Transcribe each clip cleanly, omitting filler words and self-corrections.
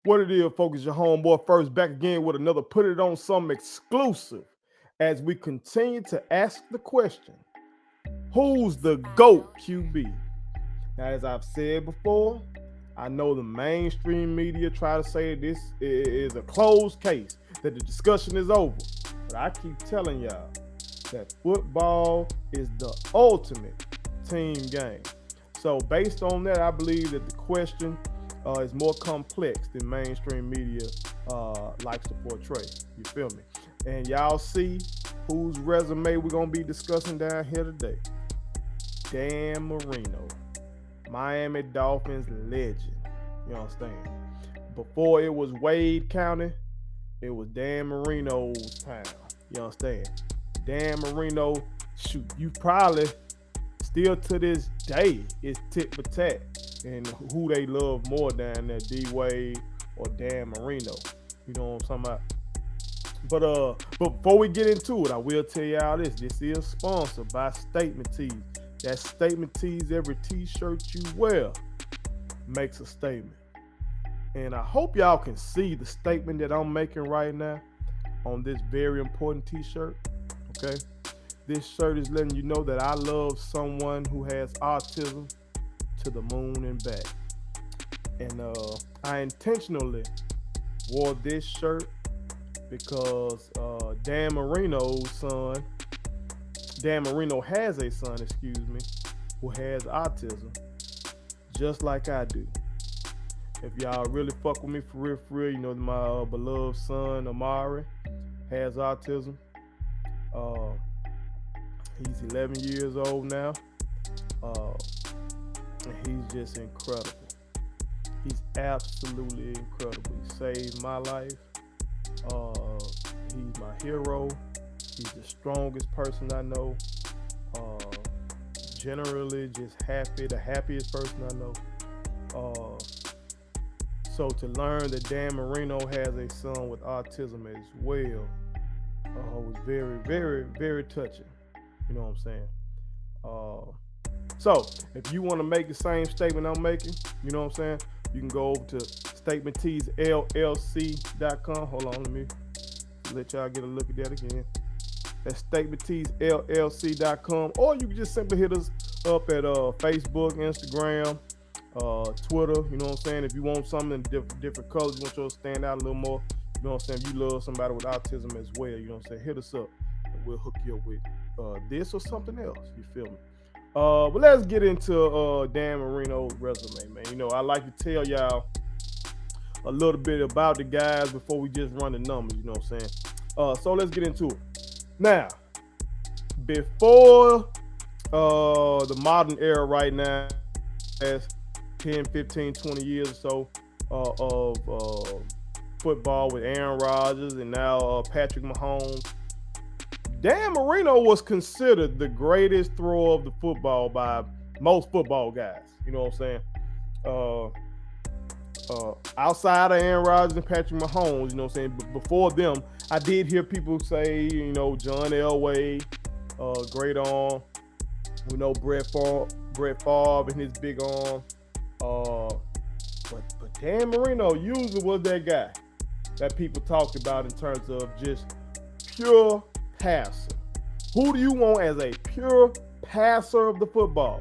What it is, folks, your homeboy First back again with another Put It On Some exclusive as we continue to ask the question, who's the GOAT QB? Now, as I've said before, I know the mainstream media try to say this is a closed case, that the discussion is over. But I keep telling y'all that football is the ultimate team game. So based on that, I believe that the question is more complex than mainstream media likes to portray. You feel me? And y'all see whose resume we're going to be discussing down here today. Dan Marino, Miami Dolphins legend. You understand? Before it was Wade County, it was Dan Marino's town. You understand? Dan Marino, shoot, you probably still to this day is tit for tat and who they love more down there, D Wade or Dan Marino. You know what I'm talking about? But before we get into it, I will tell y'all this. This is sponsored by Statement Tees. That Statement Tees, every t-shirt you wear makes a statement. And I hope y'all can see the statement that I'm making right now on this very important t-shirt. Okay? This shirt is letting you know that I love someone who has autism to the moon and back. And I intentionally wore this shirt because Dan Marino has a son, who has autism, just like I do. If y'all really fuck with me for real, you know my beloved son, Amari, has autism. He's 11 years old now. And he's just incredible. He's absolutely incredible. He saved my life. He's my hero. He's the strongest person I know. Generally just happy, the happiest person I know. So to learn that Dan Marino has a son with autism as well was very, very, very touching. You know what I'm saying? So if you want to make the same statement I'm making, you know what I'm saying, you can go over to statementteesllc.com. Hold on, let me let y'all get a look at that again. That's statementteesllc.com, or you can just simply hit us up at Facebook, Instagram, Twitter. You know what I'm saying? If you want something in different colors, you want yours to stand out a little more. You know what I'm saying? If you love somebody with autism as well, you know what I'm saying? Hit us up and we'll hook you up with this or something else. You feel me? But let's get into Dan Marino's resume, man. You know, I like to tell y'all a little bit about the guys before we just run the numbers. You know what I'm saying? So let's get into it. Now, before the modern era right now, as 10, 15, 20 years or so of football with Aaron Rodgers and now Patrick Mahomes, Dan Marino was considered the greatest thrower of the football by most football guys. You know what I'm saying? Outside of Aaron Rodgers and Patrick Mahomes, you know what I'm saying? But before them, I did hear people say, you know, John Elway, great arm. We know Brett Favre and his big arm. But Dan Marino usually was that guy that people talked about in terms of just pure passer. Who do you want as a pure passer of the football?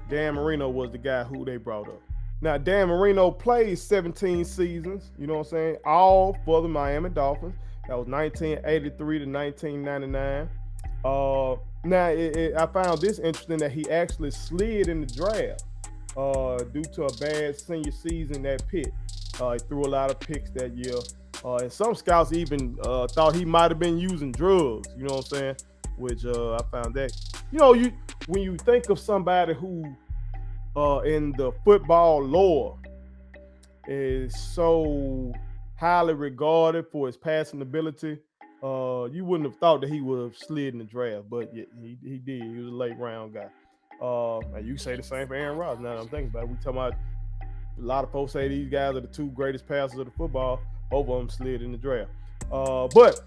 Dan Marino was the guy who they brought up. Now, Dan Marino played 17 seasons, you know what I'm saying, all for the Miami Dolphins. That was 1983 to 1999. I found this interesting that he actually slid in the draft due to a bad senior season at Pitt. He threw a lot of picks that year. And some scouts even thought he might have been using drugs, you know what I'm saying? Which I found that, you know, when you think of somebody who in the football lore is so highly regarded for his passing ability, you wouldn't have thought that he would have slid in the draft, but yeah, he did. He was a late round guy. And you say the same for Aaron Rodgers. Now that I'm thinking about it, we talking about a lot of folks say these guys are the two greatest passers of the football. Both of them slid in the draft. But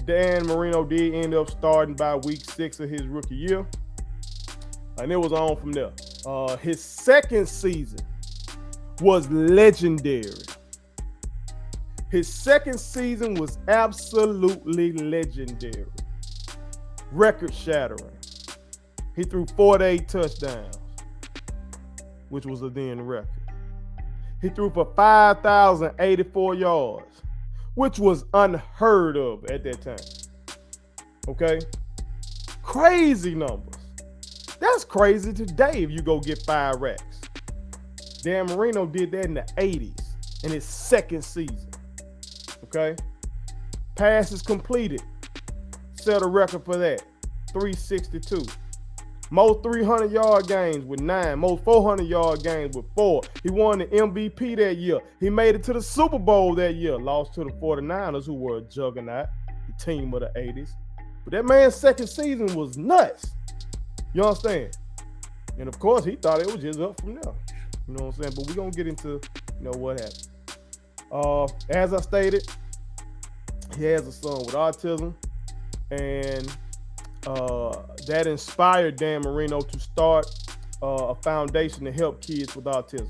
Dan Marino did end up starting by week 6 of his rookie year. And it was on from there. His second season was legendary. His second season was absolutely legendary. Record-shattering. He threw 48 touchdowns, which was a then record. He threw for 5,084 yards, which was unheard of at that time. Okay? Crazy numbers. That's crazy today if you go get 5 racks. Dan Marino did that in the 80s in his second season. Okay? Passes completed. Set a record for that. 362. Most 300-yard games with 9. Most 400-yard games with 4. He won the MVP that year. He made it to the Super Bowl that year. Lost to the 49ers, who were a juggernaut, the team of the 80s. But that man's second season was nuts. You understand? And of course, he thought it was just up from there. You know what I'm saying? But we're going to get into, what happened. As I stated, he has a son with autism. And that inspired Dan Marino to start a foundation to help kids with autism.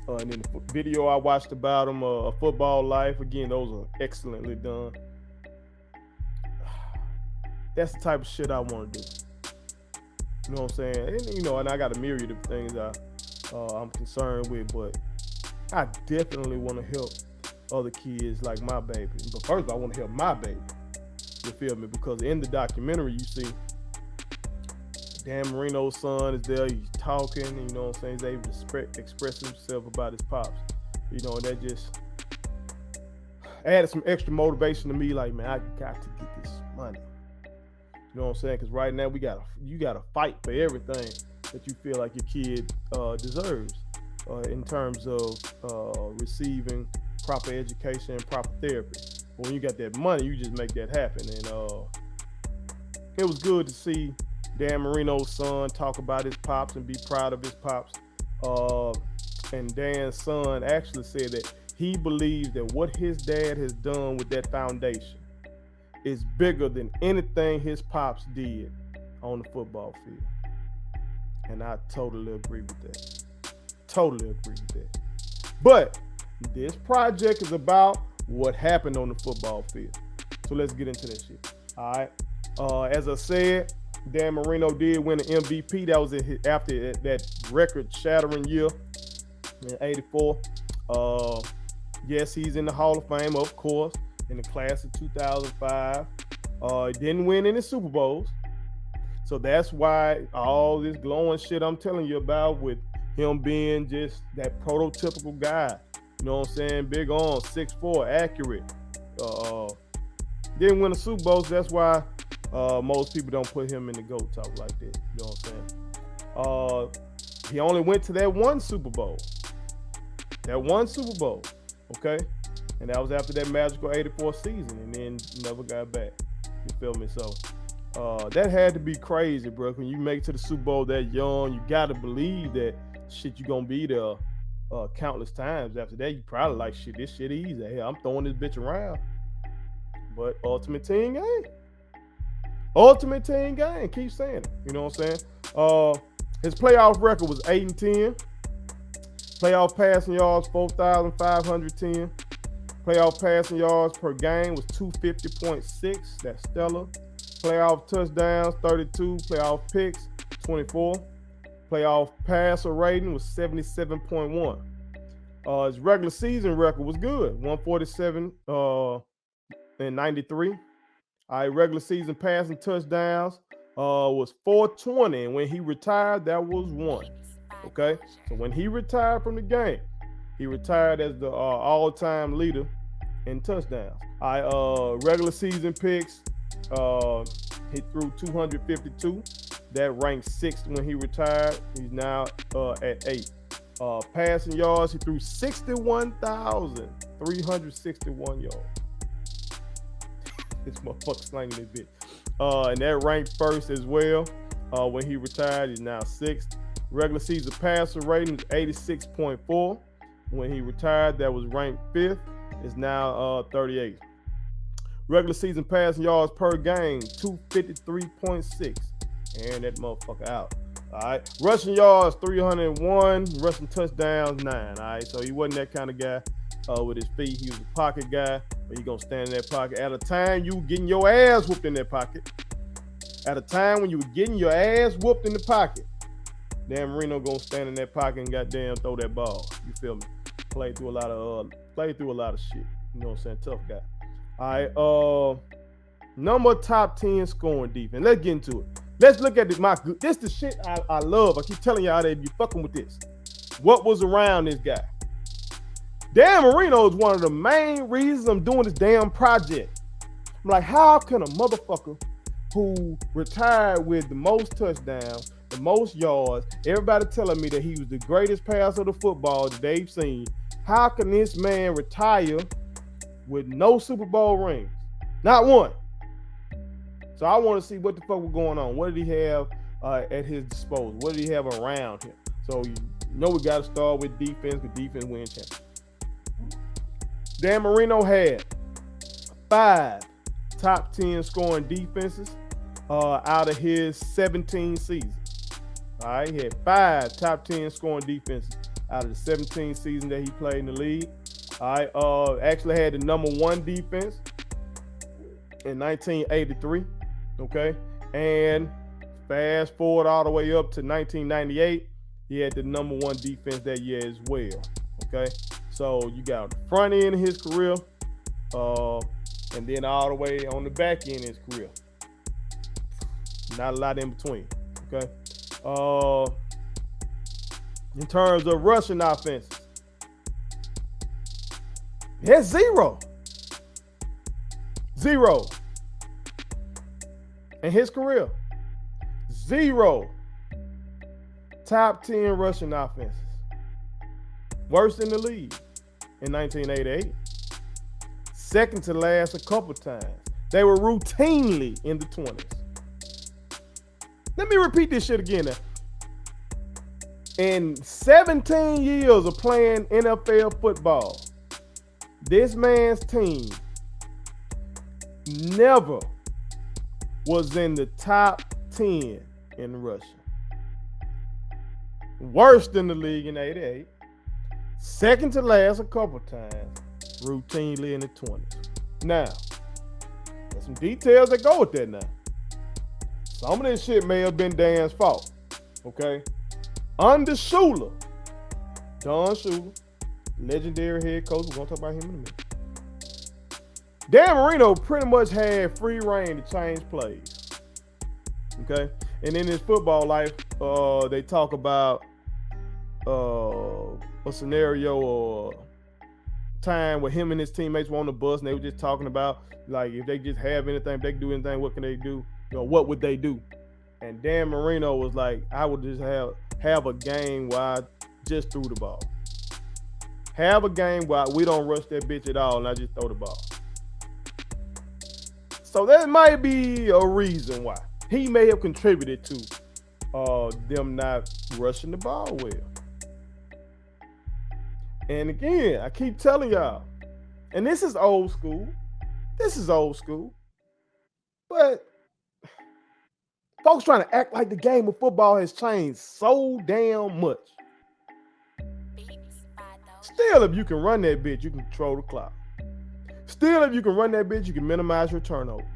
And in the video I watched about him, A Football Life, again, those are excellently done. That's the type of shit I want to do. You know what I'm saying? And I got a myriad of things I'm concerned with, but I definitely want to help other kids like my baby. But first, I want to help my baby. You feel me? Because in the documentary, you see Dan Marino's son is there. He's talking. You know what I'm saying? He's able to express himself about his pops. And that just added some extra motivation to me. Like, man, I got to get this money. You know what I'm saying? Because right now you gotta fight for everything that you feel like your kid deserves in terms of receiving proper education and proper therapy. But when you got that money, you just make that happen. And it was good to see Dan Marino's son talk about his pops and be proud of his pops. And Dan's son actually said that he believes that what his dad has done with that foundation is bigger than anything his pops did on the football field. And I totally agree with that. Totally agree with that. But this project is about what happened on the football field. So let's get into that shit. All right. As I said, Dan Marino did win an MVP. That was after that record-shattering year in '84. Yes, he's in the Hall of Fame, of course, in the class of 2005. Didn't win any Super Bowls. So that's why all this glowing shit I'm telling you about with him being just that prototypical guy. You know what I'm saying? Big arms, 6'4", accurate. Didn't win a Super Bowl, so that's why most people don't put him in the GOAT talk like that. You know what I'm saying? He only went to that one Super Bowl. That one Super Bowl, okay? And that was after that magical '84 season, and then never got back. You feel me? So that had to be crazy, bro. When you make it to the Super Bowl that young, you got to believe that shit, you going to be there countless times. After that, you probably like, shit, this shit easy. Hey, I'm throwing this bitch around. But ultimate team game. Ultimate team game. Keep saying it. You know what I'm saying? His playoff record was 8-10. Playoff passing yards, 4,510. Playoff passing yards per game was 250.6. That's stellar. Playoff touchdowns, 32. Playoff picks, 24. Playoff passer rating was 77.1. His regular season record was good, 147 and 93. Regular season passing touchdowns was 420, and when he retired, that was 1. Okay, so when he retired from the game, he retired as the all-time leader in touchdowns. Regular season picks, he threw 252. That ranked 6th when he retired. He's now at 8. Passing yards, he threw 61,361 yards. This motherfucker slanging this bitch. And that ranked 1st as well. When he retired, he's now 6th. Regular season passer rating is 86.4. When he retired, that was ranked 5th. It's now 38th. Regular season passing yards per game, 253.6. And that motherfucker out. All right. Rushing yards, 301. Rushing touchdowns, 9. All right. So he wasn't that kind of guy with his feet. He was a pocket guy, but he going to stand in that pocket. At a time, you getting your ass whooped in that pocket. At a time when you were getting your ass whooped in the pocket, damn Marino going to stand in that pocket and goddamn throw that ball. You feel me? Played through a lot of shit. You know what I'm saying? Tough guy. All right. Number top 10 scoring defense. Let's get into it. Let's look at this. This the shit I love. I keep telling y'all that you fucking with this. What was around this guy? Dan Marino is one of the main reasons I'm doing this damn project. I'm like, how can a motherfucker who retired with the most touchdowns, the most yards, everybody telling me that he was the greatest passer of the football that they've seen, how can this man retire with no Super Bowl rings? Not one. So I want to see what the fuck was going on. What did he have at his disposal? What did he have around him? So you know we got to start with defense, because defense wins championships. Dan Marino had 5 top 10 scoring defenses out of his 17 seasons. All right, he had 5 top 10 scoring defenses out of the 17 seasons that he played in the league. All right, actually had the number 1 defense in 1983. Okay, and fast forward all the way up to 1998, he had the number 1 defense that year as well. Okay, so you got the front end of his career, and then all the way on the back end of his career. Not a lot in between. Okay, in terms of rushing offenses, he had 0 in his career. 0 top 10 rushing offenses. Worst in the league in 1988. Second to last a couple times. They were routinely in the 20s. Let me repeat this shit again now. In 17 years of playing NFL football, this man's team never was in the top 10 in rushing. Worst in the league in 88. Second to last a couple times. Routinely in the 20s. Now, there's some details that go with that now. Some of this shit may have been Dan's fault. Okay? Under Shula, Don Shula, legendary head coach. We're going to talk about him in a minute. Dan Marino pretty much had free reign to change plays. Okay? And in his football life, they talk about a scenario or time where him and his teammates were on the bus and they were just talking about, like, if they just have anything, if they can do anything, what can they do? You know, what would they do? And Dan Marino was like, I would just have a game where I just threw the ball. Have a game where we don't rush that bitch at all and I just throw the ball. So that might be a reason why. He may have contributed to them not rushing the ball well. And again, I keep telling y'all, and this is old school. But folks trying to act like the game of football has changed so damn much. Still, if you can run that bitch, you can control the clock. Still, if you can run that bitch, you can minimize your turnovers.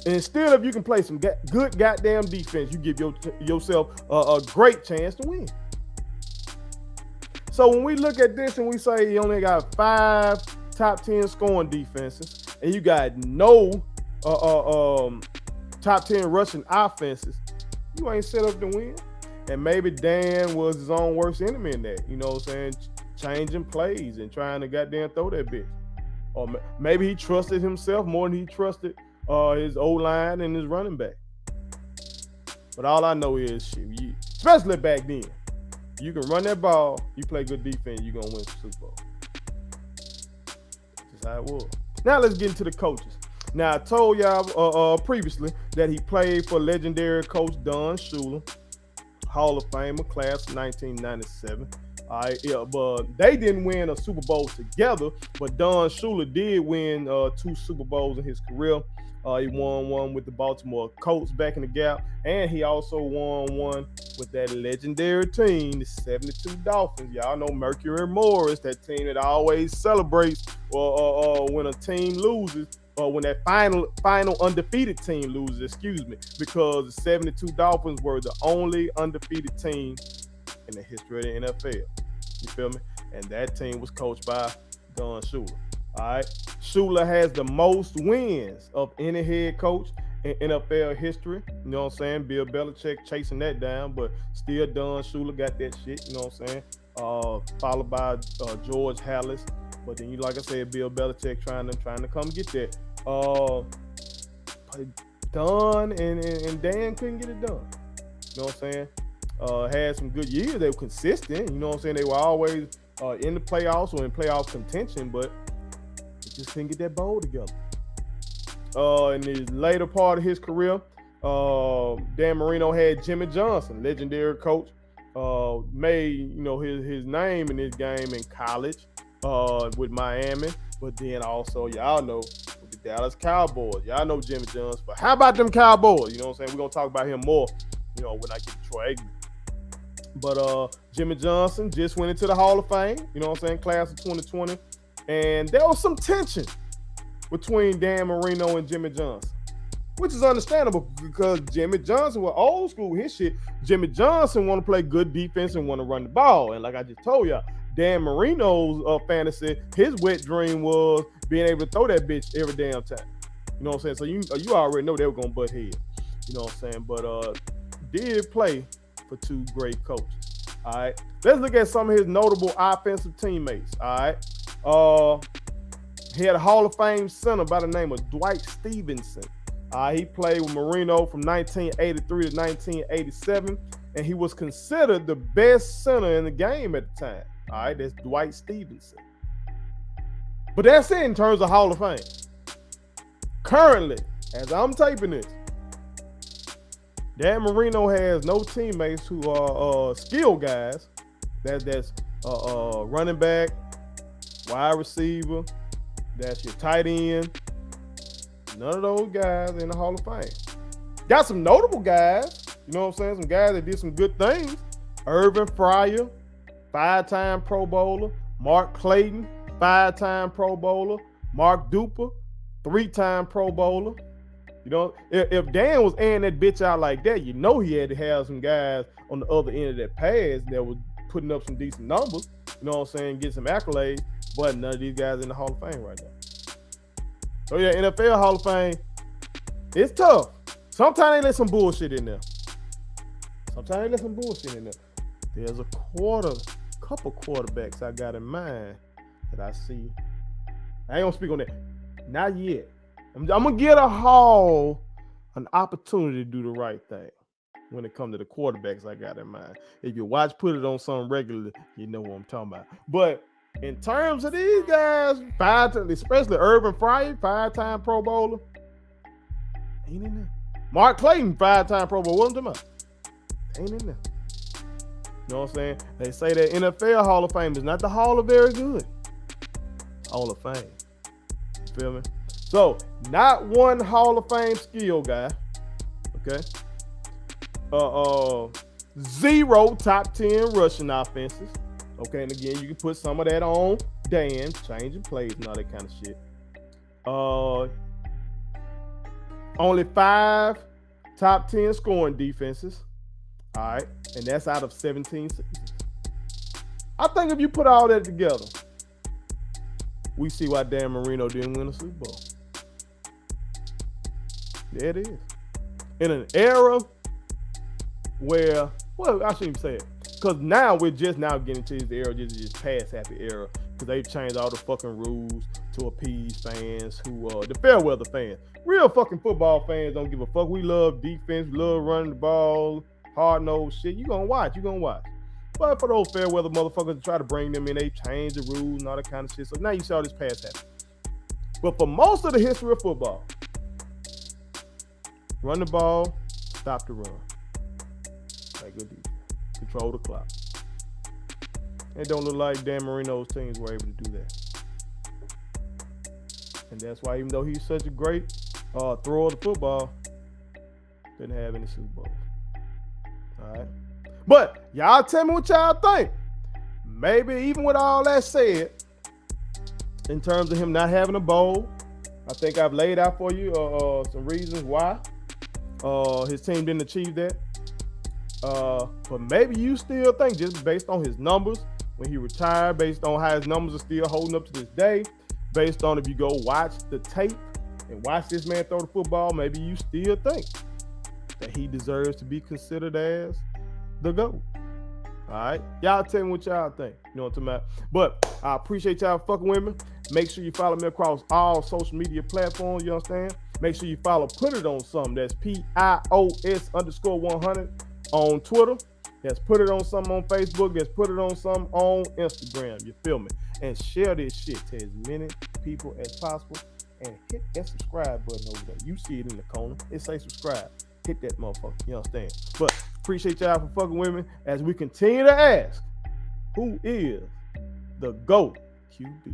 And still, if you can play some good goddamn defense, you give yourself a great chance to win. So when we look at this and we say you only got 5 top 10 scoring defenses, and you got no top 10 rushing offenses, you ain't set up to win. And maybe Dan was his own worst enemy in that, you know what I'm saying? Changing plays and trying to goddamn throw that bitch. Or maybe he trusted himself more than he trusted his O-line and his running back. But all I know is, shit, especially back then, you can run that ball, you play good defense, you're going to win the Super Bowl. That's how it was. Now let's get into the coaches. Now, I told y'all previously that he played for legendary coach Don Shula, Hall of Famer, class of 1997. All right, yeah, but they didn't win a Super Bowl together, but Don Shula did win 2 Super Bowls in his career. He won one with the Baltimore Colts back in the Gap, and he also won one with that legendary team, the 72 Dolphins. Y'all know Mercury Morris, that team that always celebrates when a team loses, or when that final undefeated team loses, excuse me, because the 72 Dolphins were the only undefeated team in the history of the NFL. You feel me? And that team was coached by Don Shula. All right. Shula has the most wins of any head coach in NFL history. You know what I'm saying? Bill Belichick chasing that down, but still Don Shula got that shit. You know what I'm saying? Followed by George Halas. But then, like I said, Bill Belichick trying to come get that. Don and Dan couldn't get it done. You know what I'm saying? Had some good years. They were consistent. You know what I'm saying? They were always in the playoffs or in playoff contention, but they just couldn't get that bowl together. In the later part of his career, Dan Marino had Jimmy Johnson, legendary coach, made his name in this game in college with Miami, but then also y'all know with the Dallas Cowboys. Y'all know Jimmy Johnson, but how about them Cowboys? You know what I'm saying? We're gonna talk about him more, when I get to Troy Aikman. But Jimmy Johnson just went into the Hall of Fame, you know what I'm saying, class of 2020. And there was some tension between Dan Marino and Jimmy Johnson, which is understandable because Jimmy Johnson was old school, his shit. Jimmy Johnson want to play good defense and want to run the ball. And like I just told y'all, Dan Marino's fantasy, his wet dream was being able to throw that bitch every damn time. You know what I'm saying? So you already know they were going to butt heads. You know what I'm saying? But did play for two great coaches. All right. Let's look at some of his notable offensive teammates. All right. He had a Hall of Fame center by the name of Dwight Stevenson. He played with Mourinho from 1983 to 1987, and he was considered the best center in the game at the time. All right, that's Dwight Stevenson. But that's it in terms of Hall of Fame. Currently, as I'm taping this, Dan Marino has no teammates who are skill guys. That's running back, wide receiver. That's your tight end. None of those guys in the Hall of Fame. Got some notable guys. You know what I'm saying? Some guys that did some good things. Irvin Fryer, 5-time Pro Bowler. Mark Clayton, 5-time Pro Bowler. Mark Duper, 3-time Pro Bowler. You know, if Dan was airing that bitch out like that, you know he had to have some guys on the other end of that pass that was putting up some decent numbers. You know what I'm saying? Get some accolades. But none of these guys in the Hall of Fame right now. So yeah, NFL Hall of Fame, it's tough. Sometimes they let some bullshit in there. There's a couple quarterbacks I got in mind that I see. I ain't gonna speak on that. Not yet. I'm gonna get a Hall an opportunity to do the right thing when it comes to the quarterbacks I got in mind. If you watch Put It On something regularly, you know what I'm talking about. But in terms of these guys, especially Irvin Fryer, 5-time Pro Bowler, ain't in there. Mark Clayton, 5-time Pro Bowler, what am I talking about? Ain't in there. You know what I'm saying? They say that NFL Hall of Fame is not the Hall of Very Good. Hall of Fame. You feel me? So, not one Hall of Fame skill guy. Okay. 0 top 10 rushing offenses. Okay, and again, you can put some of that on Dan, changing plays and all that kind of shit. Only 5 top 10 scoring defenses. All right, and that's out of 17 seasons. I think if you put all that together, we see why Dan Marino didn't win a Super Bowl. There it is. In an era where, well, I shouldn't even say it, because now we're just now getting to this era, just past happy era, because they've changed all the fucking rules to appease fans who, the fair weather fans. Real fucking football fans don't give a fuck. We love defense, we love running the ball, hard-nosed shit. You gonna watch. But for those fair weather motherfuckers to try to bring them in, they change the rules and all that kind of shit. So now you see all this past happen. But for most of the history of football, run the ball, stop the run. Like good defense. Control the clock. It don't look like Dan Marino's teams were able to do that. And that's why, even though he's such a great thrower of the football. Didn't have any Super Bowls. All right. But y'all tell me what y'all think. Maybe even with all that said, in terms of him not having a bowl, I think I've laid out for you some reasons why his team didn't achieve that. But maybe you still think, just based on his numbers when he retired, based on how his numbers are still holding up to this day, based on if you go watch the tape and watch this man throw the football, maybe you still think that he deserves to be considered as the GOAT. All right, y'all tell me what y'all think. You know what I'm talking about? But I appreciate y'all fucking with me. Make sure you follow me across all social media platforms. You understand? Make sure you follow Put It On Something. That's PIOS_100 on Twitter. That's Put It On Something on Facebook. That's Put It On Something on Instagram. You feel me? And share this shit to as many people as possible. And hit that subscribe button over there. You see it in the corner. It say subscribe. Hit that motherfucker. You understand? But appreciate y'all for fucking with me as we continue to ask, who is the GOAT QB?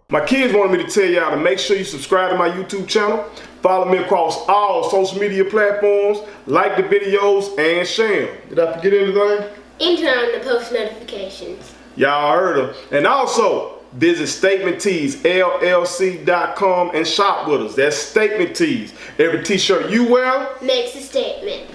My kids wanted me to tell y'all to make sure you subscribe to my YouTube channel, follow me across all social media platforms, like the videos, and share them. Did I forget anything? And turn on the post notifications. Y'all heard them. And also, visit StatementTeesLLC.com and shop with us. That's Statement Tees. Every t-shirt you wear makes a statement.